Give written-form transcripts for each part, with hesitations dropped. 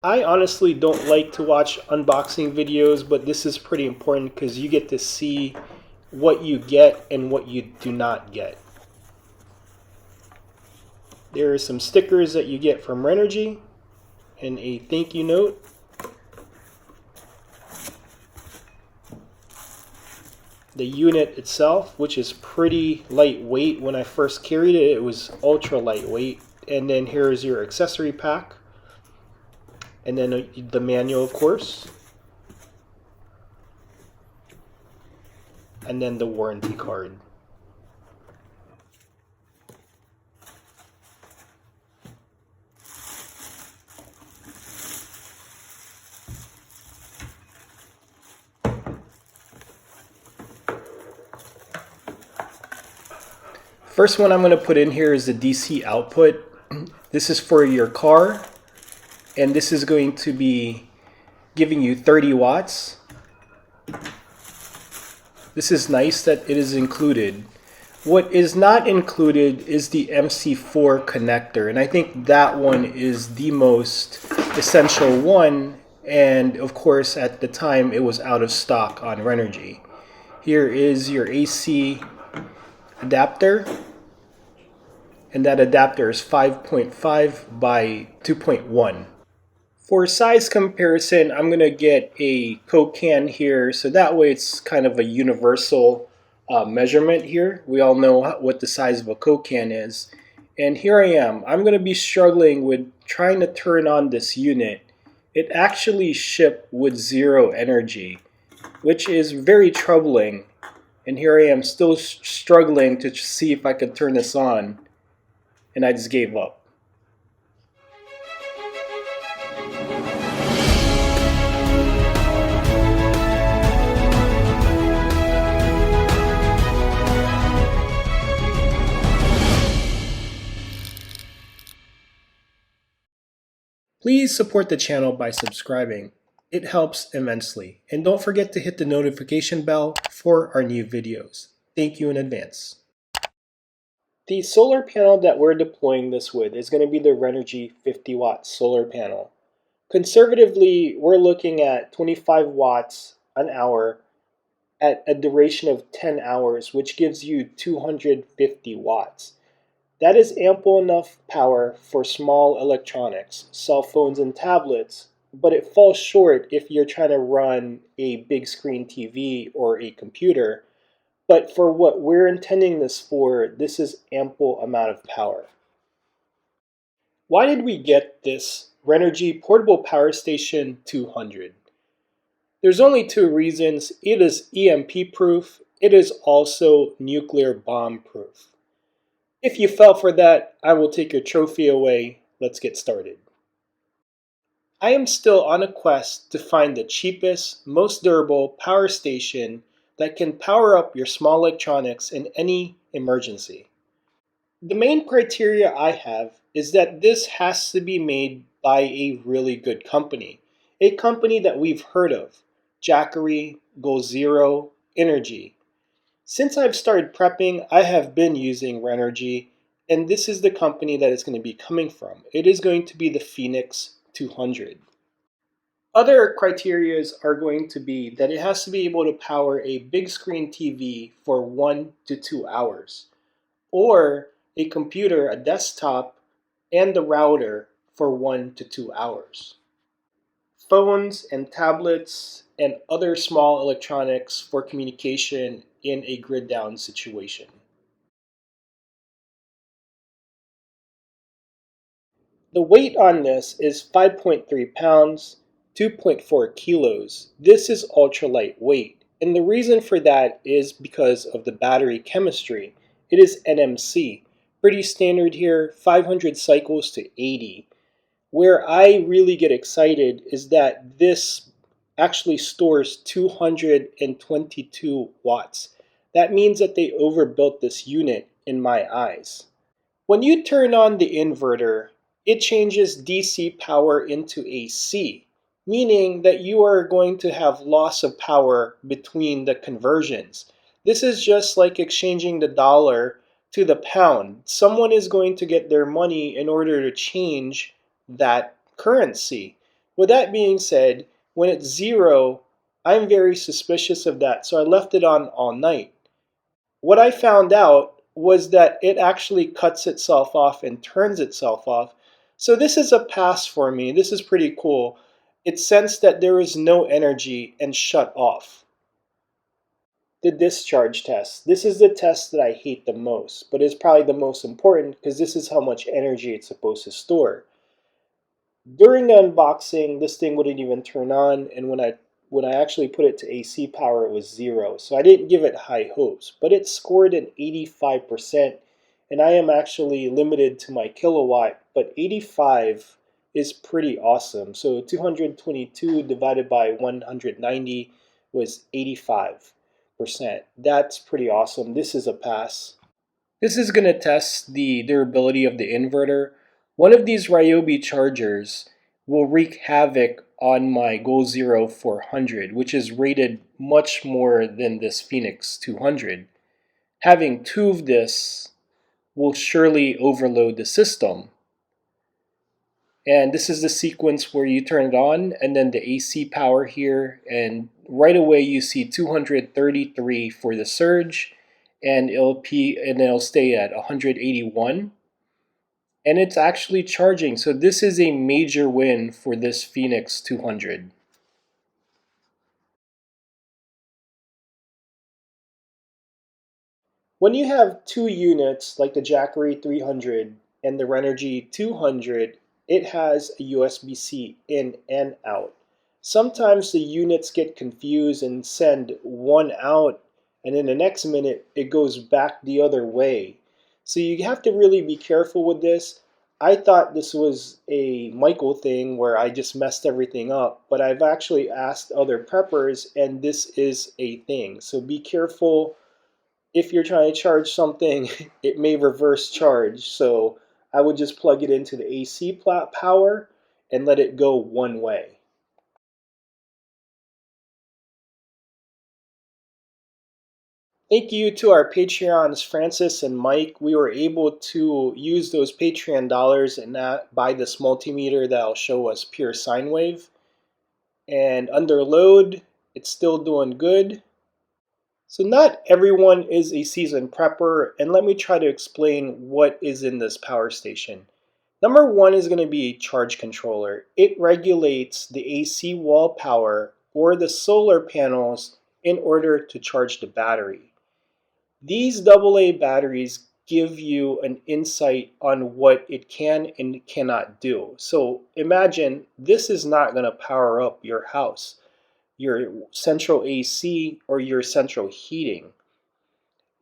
I honestly don't like to watch unboxing videos, but this is pretty important because you get to see what you get and what you do not get. There are some stickers that you get from Renogy and a thank you note. The unit itself, which is pretty lightweight. When I first carried it, it was ultra lightweight. And then here is your accessory pack. And then the manual, of course. And then the warranty card. First one I'm going to put in here is the DC output. This is for your car, and this is going to be giving you 30 watts. This is nice that it is included. What is not included is the MC4 connector, and I think that one is the most essential one, and of course at the time it was out of stock on Renogy. Here is your AC adapter, and that adapter is 5.5 by 2.1. For size comparison, I'm going to get a Coke can here, so that way it's kind of a universal measurement here. We all know what the size of a Coke can is. And here I am. I'm going to be struggling with trying to turn on this unit. It actually shipped with 0 energy, which is very troubling. And here I am still struggling to see if I could turn this on, and I just gave up. Please support the channel by subscribing. It helps immensely. And don't forget to hit the notification bell for our new videos. Thank you in advance. The solar panel that we're deploying this with is going to be the Renogy 50 watt solar panel. Conservatively, we're looking at 25 watts an hour at a duration of 10 hours, which gives you 250 watts. That is ample enough power for small electronics, cell phones and tablets, but it falls short if you're trying to run a big screen TV or a computer. But for what we're intending this for, this is ample amount of power. Why did we get this Renogy Portable Power Station 200? There's only 2 reasons. It is EMP proof. It is also nuclear bomb proof. If you fell for that, I will take your trophy away. Let's get started. I am still on a quest to find the cheapest, most durable power station that can power up your small electronics in any emergency. The main criteria I have is that this has to be made by a really good company. A company that we've heard of, Jackery, Go Zero, Energy. Since I've started prepping, I have been using Renogy, and this is the company that it's going to be coming from. It is going to be the Phoenix 200. Other criteria are going to be that it has to be able to power a big screen TV for 1 to 2 hours, or a computer, a desktop, and the router for 1 to 2 hours. Phones and tablets and other small electronics for communication in a grid down situation. The weight on this is 5.3 pounds, 2.4 kilos. This is ultra lightweight, and the reason for that is because of the battery chemistry. It is NMC, pretty standard here, 500 cycles to 80. Where I really get excited is that this actually stores 222 watts. That means that they overbuilt this unit in my eyes. When you turn on the inverter, it changes DC power into AC, meaning that you are going to have loss of power between the conversions. This is just like exchanging the dollar to the pound. Someone is going to get their money in order to change that currency. With that being said, when it's 0, I'm very suspicious of that, so I left it on all night. What I found out was that it actually cuts itself off and turns itself off. So this is a pass for me. This is pretty cool. It sensed that there is no energy and shut off. The discharge test. This is the test that I hate the most, but it's probably the most important because this is how much energy it's supposed to store. During the unboxing, this thing wouldn't even turn on, and when I actually put it to AC power, it was 0. So I didn't give it high hopes, but it scored an 85%, and I am actually limited to my kilowatt, but 85 is pretty awesome. So 222 divided by 190 was 85%. That's pretty awesome. This is a pass. This is going to test the durability of the inverter. One of these Ryobi chargers will wreak havoc on my Goal Zero 400, which is rated much more than this Phoenix 200. Having two of this will surely overload the system. And this is the sequence where you turn it on, and then the AC power here, and right away you see 233 for the surge, and it'll stay at 181, and it's actually charging. So this is a major win for this Phoenix 200. When you have two units like the Jackery 300 and the Renogy 200, it has a USB-C in and out. Sometimes the units get confused and send one out, and in the next minute it goes back the other way. So you have to really be careful with this. I thought this was a Michael thing where I just messed everything up, but I've actually asked other preppers and this is a thing. So be careful. If you're trying to charge something, it may reverse charge. So I would just plug it into the AC power and let it go one way. Thank you to our Patreons, Francis and Mike. We were able to use those Patreon dollars and buy this multimeter that'll show us pure sine wave. And under load, it's still doing good. So not everyone is a seasoned prepper, and let me try to explain what is in this power station. Number one is going to be a charge controller. It regulates the AC wall power or the solar panels in order to charge the battery. These AA batteries give you an insight on what it can and cannot do. So imagine this is not going to power up your house, your central AC, or your central heating.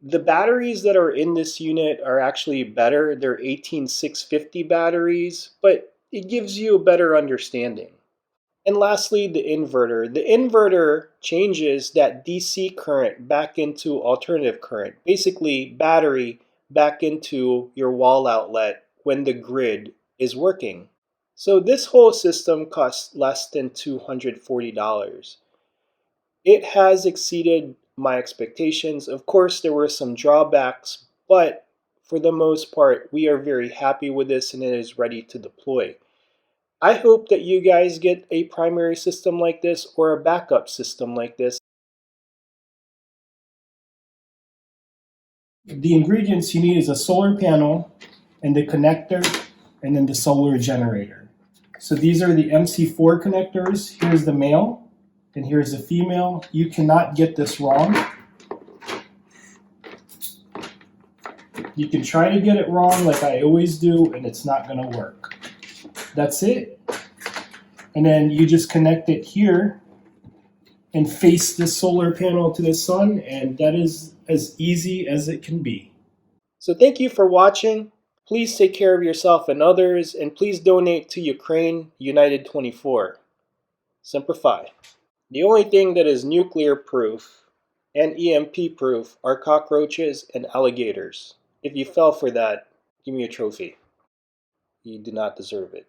The batteries that are in this unit are actually better. They're 18650 batteries, but it gives you a better understanding. And lastly, the inverter. The inverter changes that DC current back into alternative current, basically battery back into your wall outlet when the grid is working. So this whole system costs less than $240. It has exceeded my expectations. Of course, there were some drawbacks, but for the most part, we are very happy with this and it is ready to deploy. I hope that you guys get a primary system like this or a backup system like this. The ingredients you need is a solar panel and the connector and then the solar generator. So these are the MC4 connectors. Here's the male and here's the female. You cannot get this wrong. You can try to get it wrong like I always do and it's not going to work. That's it. And then you just connect it here and face the solar panel to the sun, and that is as easy as it can be. So thank you for watching. Please take care of yourself and others, and please donate to Ukraine United 24. Semper Fi. The only thing that is nuclear proof and EMP proof are cockroaches and alligators. If you fell for that, give me a trophy. You do not deserve it.